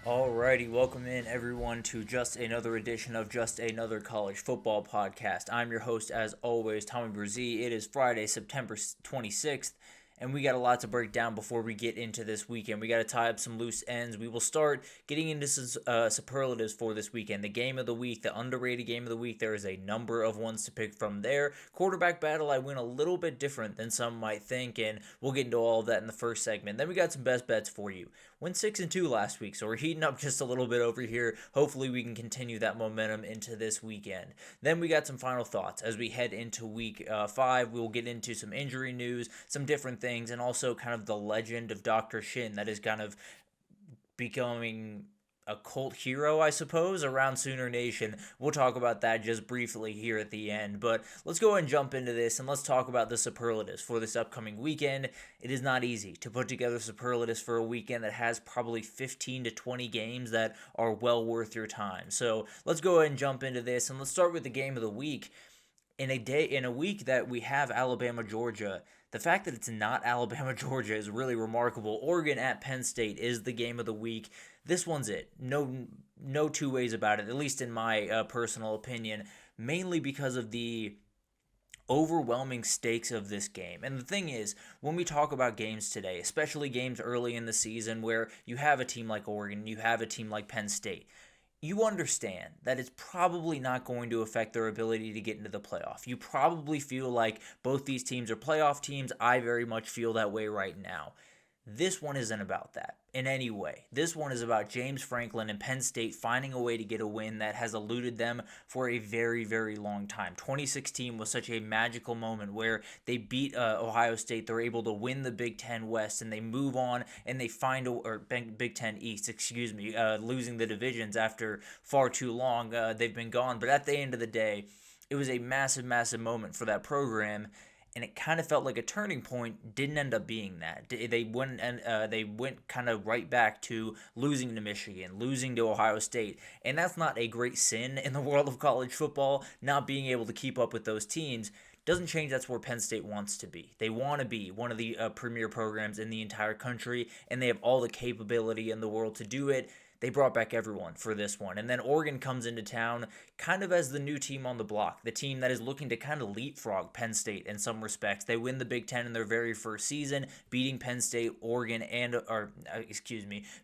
Alrighty, welcome in everyone to just another edition of Just Another College Football Podcast. I'm your host, as always, Tommy Brzee. It is Friday, September 26th, and we got a lot to break down before we get into this weekend. We got to tie up some loose ends. We will start getting into some superlatives for this weekend. The game of the week, the underrated game of the week, there is a number of ones to pick from there. Quarterback battle, I went a little bit different than some might think, and we'll get into all of that in the first segment. Then we got some best bets for you. Went 6-2 last week, so we're heating up just a little bit over here. Hopefully we can continue that momentum into this weekend. Then we got some final thoughts as we head into week 5. We'll get into some injury news, some different things, and also kind of the legend of Dr. Shin that is kind of becoming a cult hero, I suppose, around Sooner Nation. We'll talk about that just briefly here at the end. But let's go ahead and jump into this and let's talk about the superlatives for this upcoming weekend. It is not easy to put together superlatives for a weekend that has probably 15 to 20 games that are well worth your time. So let's go ahead and jump into this, and let's start with the game of the week. In a week that we have Alabama Georgia, the fact that it's not Alabama Georgia is really remarkable. Oregon at Penn State is the game of the week. This one's it. No two ways about it, at least in my personal opinion, mainly because of the overwhelming stakes of this game. And the thing is, when we talk about games today, especially games early in the season where you have a team like Oregon, you have a team like Penn State, you understand that it's probably not going to affect their ability to get into the playoff. You probably feel like both these teams are playoff teams. I very much feel that way right now. This one isn't about that in any way. This one is about James Franklin and Penn State finding a way to get a win that has eluded them for a very, very long time. 2016 was such a magical moment where they beat Ohio State. They're able to win the Big Ten West, and they move on and they find or Big Ten East, losing the divisions after far too long. They've been gone, but at the end of the day, it was a massive, massive moment for that program, and it kind of felt like a turning point. Didn't end up being that. They went kind of right back to losing to Michigan, losing to Ohio State, and that's not a great sin in the world of college football. Not being able to keep up with those teams doesn't change. That's where Penn State wants to be. They want to be one of the premier programs in the entire country, and they have all the capability in the world to do it. They brought back everyone for this one. And then Oregon comes into town kind of as the new team on the block, the team that is looking to kind of leapfrog Penn State in some respects. They win the Big Ten in their very first season, beating Penn State,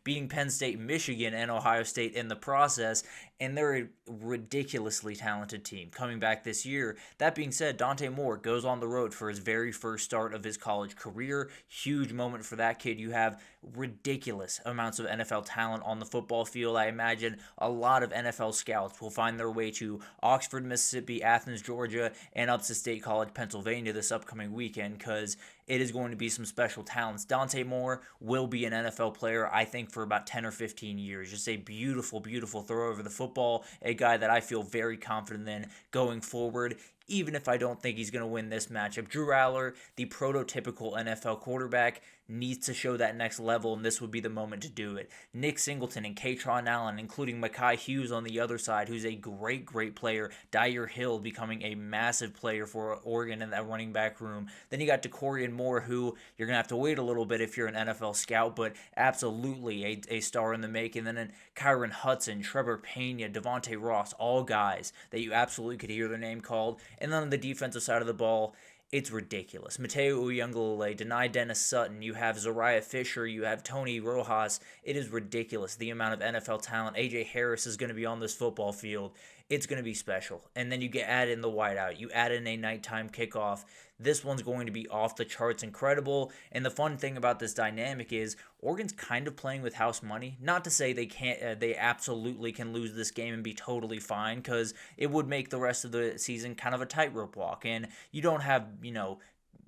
beating Penn State, Michigan, and Ohio State in the process. And they're a ridiculously talented team coming back this year. That being said, Dante Moore goes on the road for his very first start of his college career. Huge moment for that kid. You have ridiculous amounts of NFL talent on the football field. I imagine a lot of NFL scouts will find their way to Oxford, Mississippi, Athens, Georgia, and up to State College, Pennsylvania this upcoming weekend, because it is going to be some special talents. Dante Moore will be an NFL player, I think, for about 10 or 15 years. Just a beautiful, beautiful throw over the football. A guy that I feel very confident in going forward, even if I don't think he's going to win this matchup. Drew Aller, the prototypical NFL quarterback, needs to show that next level, and this would be the moment to do it. Nick Singleton and Katron Allen, including Mekhi Hughes on the other side, who's a great, great player. Dyer Hill becoming a massive player for Oregon in that running back room. Then you got DeCorian Moore, who you're going to have to wait a little bit if you're an NFL scout, but absolutely a star in the making. And then Kyron Hudson, Trevor Pena, Devontae Ross, all guys that you absolutely could hear their name called. And then on the defensive side of the ball, it's ridiculous. Mateo Uyunglele, Denai Dennis Sutton, you have Zariah Fisher, you have Tony Rojas. It is ridiculous, the amount of NFL talent. A.J. Harris is going to be on this football field. It's going to be special. And then you add in the whiteout. You add in a nighttime kickoff. This one's going to be off the charts incredible. And the fun thing about this dynamic is Oregon's kind of playing with house money. Not to say they can't, they absolutely can lose this game and be totally fine, because it would make the rest of the season kind of a tightrope walk. And you don't have,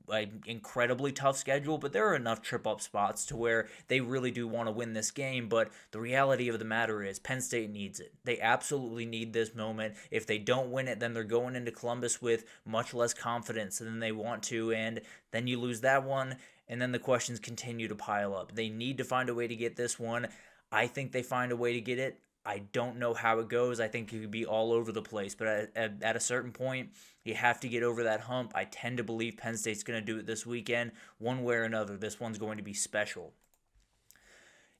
an incredibly tough schedule, but there are enough trip-up spots to where they really do want to win this game. But the reality of the matter is Penn State needs it. They absolutely need this moment. If they don't win it, then they're going into Columbus with much less confidence than they want to, and then you lose that one, and then the questions continue to pile up. They need to find a way to get this one. I think they find a way to get it. I don't know how it goes. I think it could be all over the place. But at a certain point, you have to get over that hump. I tend to believe Penn State's going to do it this weekend. One way or another, this one's going to be special.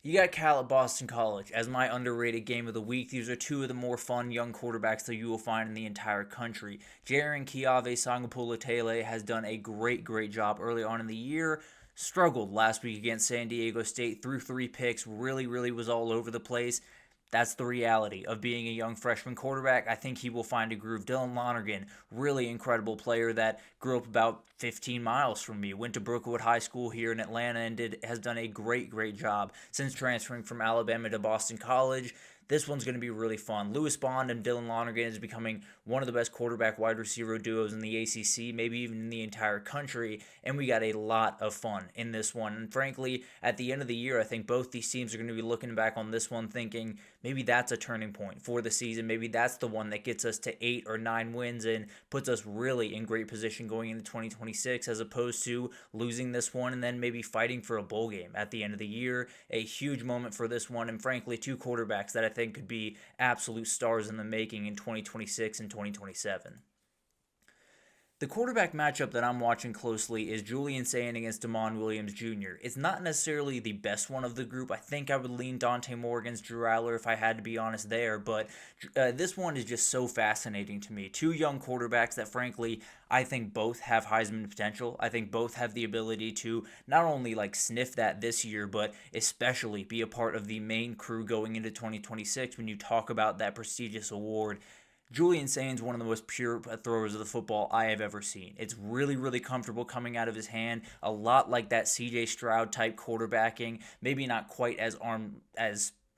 You got Cal at Boston College as my underrated game of the week. These are two of the more fun young quarterbacks that you will find in the entire country. Jaren Kiave Sangapula-Tele has done a great job early on in the year. Struggled last week against San Diego State, threw 3 picks, really was all over the place. That's the reality of being a young freshman quarterback. I think he will find a groove. Dylan Lonergan, really incredible player that grew up about 15 miles from me. Went to Brookwood High School here in Atlanta and has done a great job since transferring from Alabama to Boston College. This one's going to be really fun. Lewis Bond and Dylan Lonergan is becoming one of the best quarterback wide receiver duos in the ACC, maybe even in the entire country, and we got a lot of fun in this one. And frankly, at the end of the year, I think both these teams are going to be looking back on this one thinking maybe that's a turning point for the season. Maybe that's the one that gets us to 8 or 9 wins and puts us really in great position going into 2026 as opposed to losing this one and then maybe fighting for a bowl game at the end of the year. A huge moment for this one, and frankly, two quarterbacks that I think could be absolute stars in the making in 2026 and 2027. The quarterback matchup that I'm watching closely is Julian Sayin against Damon Williams Jr. It's not necessarily the best one of the group. I think I would lean Dante Moore against Drew Allar if I had to be honest there, but this one is just so fascinating to me. Two young quarterbacks that frankly I think both have Heisman potential. I think both have the ability to not only sniff that this year, but especially be a part of the main crew going into 2026 when you talk about that prestigious award. Julian Sayin's one of the most pure throwers of the football I have ever seen. It's really comfortable coming out of his hand, a lot like that CJ Stroud type quarterbacking, maybe not quite as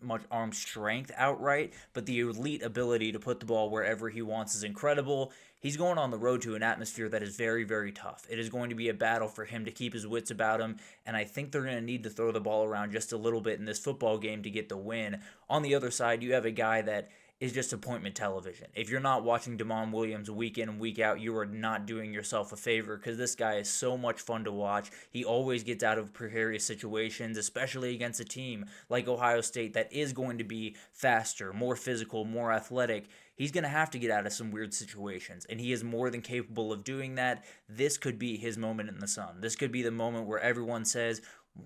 much arm strength outright, but the elite ability to put the ball wherever he wants is incredible. He's going on the road to an atmosphere that is very tough. It is going to be a battle for him to keep his wits about him, and I think they're going to need to throw the ball around just a little bit in this football game to get the win. On the other side, you have a guy that is just appointment television. If you're not watching Damon Williams week in and week out, you are not doing yourself a favor because this guy is so much fun to watch. He always gets out of precarious situations, especially against a team like Ohio State that is going to be faster, more physical, more athletic. He's going to have to get out of some weird situations, and he is more than capable of doing that. This could be his moment in the sun. This could be the moment where everyone says,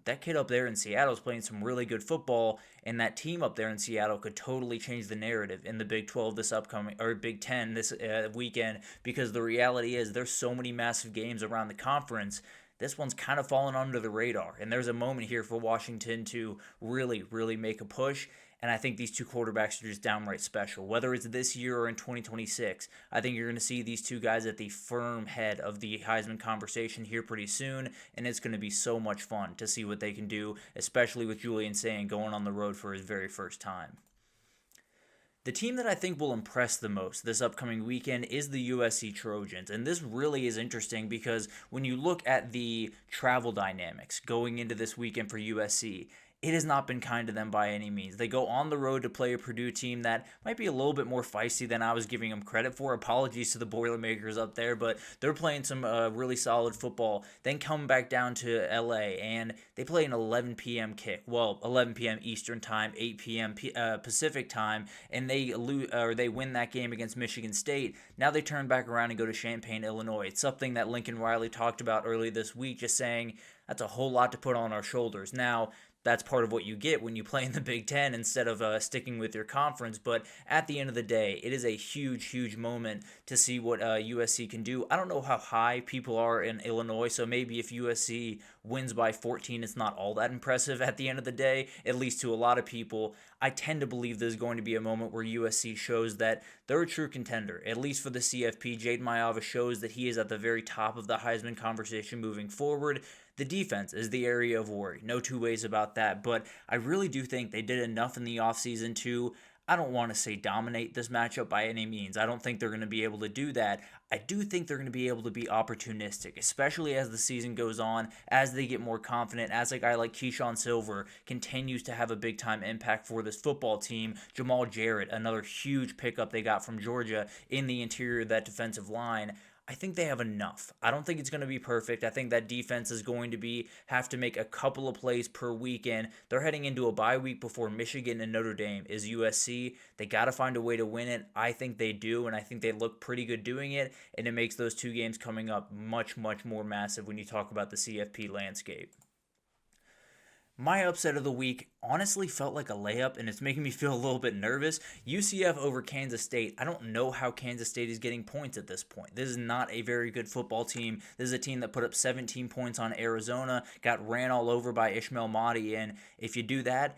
that kid up there in Seattle is playing some really good football, and that team up there in Seattle could totally change the narrative in the Big 12 this upcoming, or Big 10 this weekend, because the reality is there's so many massive games around the conference. This one's kind of fallen under the radar, and there's a moment here for Washington to really make a push. And I think these two quarterbacks are just downright special. Whether it's this year or in 2026, I think you're going to see these two guys at the firm head of the Heisman conversation here pretty soon, and it's going to be so much fun to see what they can do, especially with Julian Sayin going on the road for his very first time. The team that I think will impress the most this upcoming weekend is the USC Trojans, and this really is interesting because when you look at the travel dynamics going into this weekend for USC, it has not been kind to them by any means. They go on the road to play a Purdue team that might be a little bit more feisty than I was giving them credit for. Apologies to the Boilermakers up there, but they're playing some really solid football. Then come back down to LA, and they play an 11 p.m. kick. Well, 11 p.m. Eastern time, 8 p.m. Pacific time, and they win that game against Michigan State. Now they turn back around and go to Champaign, Illinois. It's something that Lincoln Riley talked about earlier this week, just saying that's a whole lot to put on our shoulders. Now, that's part of what you get when you play in the Big Ten instead of sticking with your conference. But at the end of the day, it is a huge moment to see what USC can do. I don't know how high people are in Illinois, so maybe if USC wins by 14, it's not all that impressive at the end of the day, at least to a lot of people. I tend to believe there's going to be a moment where USC shows that they're a true contender, at least for the CFP. Jade Mayava shows that he is at the very top of the Heisman conversation moving forward. The defense is the area of worry. No two ways about that, but I really do think they did enough in the offseason to, I don't want to say dominate this matchup by any means. I don't think they're going to be able to do that. I do think they're going to be able to be opportunistic, especially as the season goes on, as they get more confident, as a guy like Keyshawn Silver continues to have a big-time impact for this football team. Jamal Jarrett, another huge pickup they got from Georgia in the interior of that defensive line. I think they have enough. I don't think it's going to be perfect. I think that defense is going to have to make a couple of plays per weekend. They're heading into a bye week before Michigan and Notre Dame is USC. They got to find a way to win it. I think they do, and I think they look pretty good doing it, and it makes those two games coming up much more massive when you talk about the CFP landscape. My upset of the week honestly felt like a layup, and it's making me feel a little bit nervous. UCF over Kansas State. I don't know how Kansas State is getting points at this point. This is not a very good football team. This is a team that put up 17 points on Arizona, got ran all over by Ishmael Mahdi, and if you do that,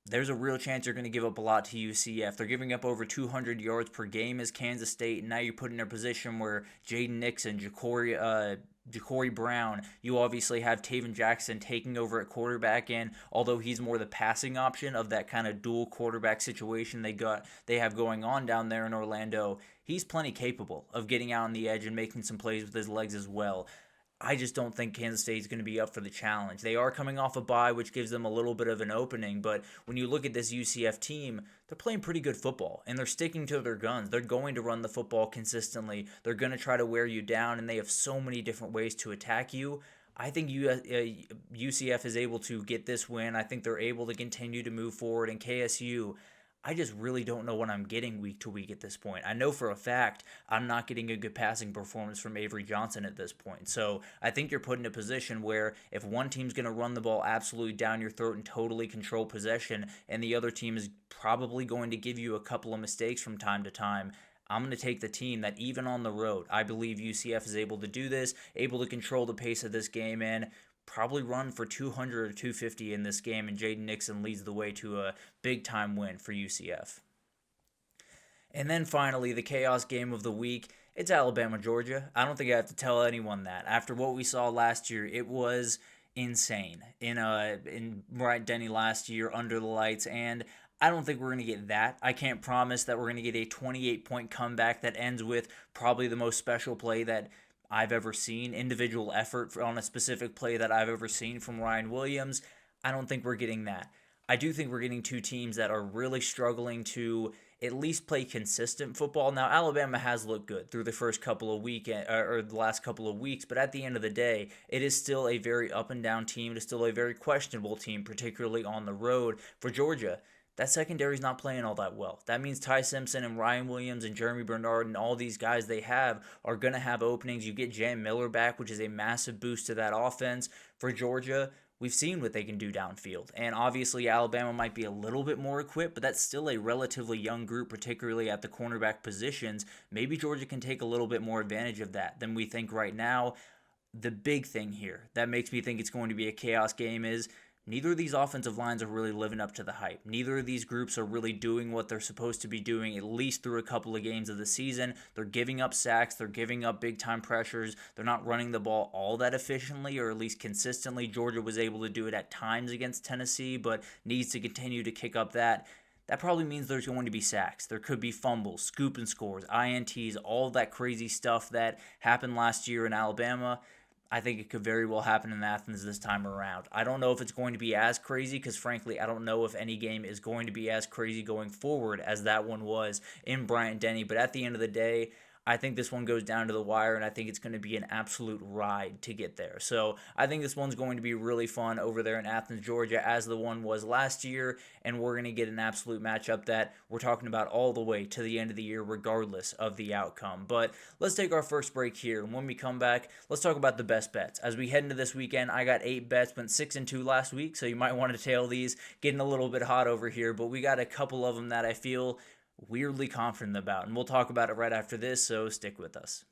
there's a real chance you're going to give up a lot to UCF. They're giving up over 200 yards per game as Kansas State, and now you're put in a position where Jaden Nixon, Ja'Cory Brown, you obviously have Taven Jackson taking over at quarterback, and although he's more the passing option of that kind of dual quarterback situation they have going on down there in Orlando, he's plenty capable of getting out on the edge and making some plays with his legs as well. I just don't think Kansas State is going to be up for the challenge. They are coming off a bye, which gives them a little bit of an opening, but when you look at this UCF team, they're playing pretty good football, and they're sticking to their guns. They're going to run the football consistently. They're going to try to wear you down, and they have so many different ways to attack you. I think UCF is able to get this win. I think they're able to continue to move forward, and KSU, I just really don't know what I'm getting week to week at this point. I know for a fact I'm not getting a good passing performance from Avery Johnson at this point. So I think you're put in a position where if one team's going to run the ball absolutely down your throat and totally control possession, and the other team is probably going to give you a couple of mistakes from time to time, I'm going to take the team that even on the road, I believe UCF is able to do this, able to control the pace of this game, and probably run for 200 or 250 in this game, and Jaden Nixon leads the way to a big time win for UCF. And then finally, the chaos game of the week. It's Alabama, Georgia. I don't think I have to tell anyone that. After what we saw last year, it was insane in Bryant Denny last year under the lights, and I don't think we're going to get that. I can't promise that we're going to get a 28-point comeback that ends with probably the most special play that I've ever seen, individual effort on a specific play that I've ever seen from Ryan Williams. I don't think we're getting that. I do think we're getting two teams that are really struggling to at least play consistent football. Now, Alabama has looked good through the first couple of or the last couple of weeks, but at the end of the day, it is still a very up and down team. It is still a very questionable team, particularly on the road. For Georgia, that secondary is not playing all that well. That means Ty Simpson and Ryan Williams and Jeremy Bernard and all these guys they have are going to have openings. You get Jam Miller back, which is a massive boost to that offense. For Georgia, we've seen what they can do downfield. And obviously, Alabama might be a little bit more equipped, but that's still a relatively young group, particularly at the cornerback positions. Maybe Georgia can take a little bit more advantage of that than we think right now. The big thing here that makes me think it's going to be a chaos game is neither of these offensive lines are really living up to the hype. Neither of these groups are really doing what they're supposed to be doing, at least through a couple of games of the season. They're giving up sacks. They're giving up big-time pressures. They're not running the ball all that efficiently, or at least consistently. Georgia was able to do it at times against Tennessee, but needs to continue to kick up that. That probably means there's going to be sacks. There could be fumbles, scoop and scores, INTs, all that crazy stuff that happened last year in Alabama. I think it could very well happen in Athens this time around. I don't know if it's going to be as crazy because, frankly, I don't know if any game is going to be as crazy going forward as that one was in Bryant Denny. But at the end of the day, I think this one goes down to the wire, and I think it's going to be an absolute ride to get there. So I think this one's going to be really fun over there in Athens, Georgia, as the one was last year, and we're going to get an absolute matchup that we're talking about all the way to the end of the year, regardless of the outcome. But let's take our first break here, and when we come back, let's talk about the best bets. As we head into this weekend, I got 8 bets, went 6-2 last week, so you might want to tail these, getting a little bit hot over here, but we got a couple of them that I feel weirdly confident about, and we'll talk about it right after this, so stick with us.